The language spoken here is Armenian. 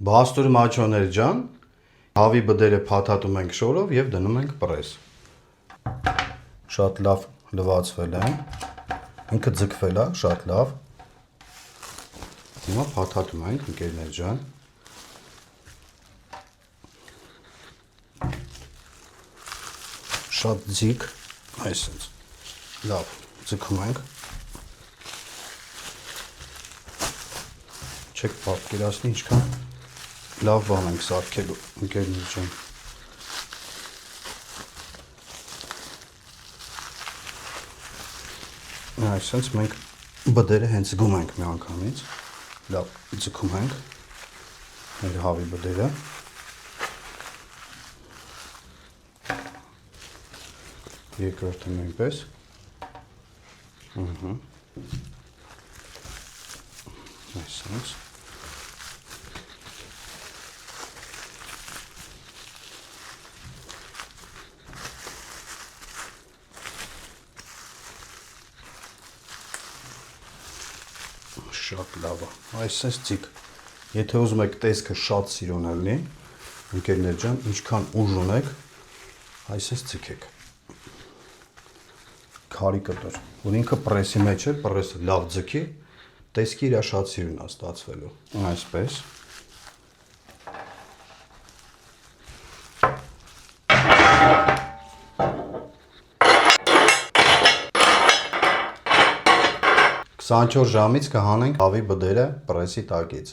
Բաստուրի մաչոներ ջան, հավի բդերը փաթաթում ենք շորով եւ դնում ենք պրես։ Շատ լավ լվացվել են։ Ինքը ձգվել է, շատ լավ։ Հիմա փաթաթում ենք, ընկերներ ջան։ Շատ ձիգ, այսպես։ Լավ, ձգում ենք։ Չեք պատկերացնի ինչքան լավ բան ենք սարքելու, ընկերներ ջան։ Այսպես մենք բդերը հենց զգում ենք մի անգամից։ Լավ, ձգում ենք մեր հավի բդերը։ Երկրորդը նույնպես։ Այսպես։ Շատ լավ է, այսպես ձիգ, եթե ուզում եք տեսքը շատ սիրուն լինի, ընկերներ ջան, ինչքան ուժ ունեք, այսպես ձգեք, քարի կտոր, որ ինքը պրեսի մեջ է, պրեսը լավ ձգի, տեսքի իրա շատ սիրուն է ստացվելու, այսպես, Քսանչորս ժամից կհանենք հավի բդերը պրեսի տակից։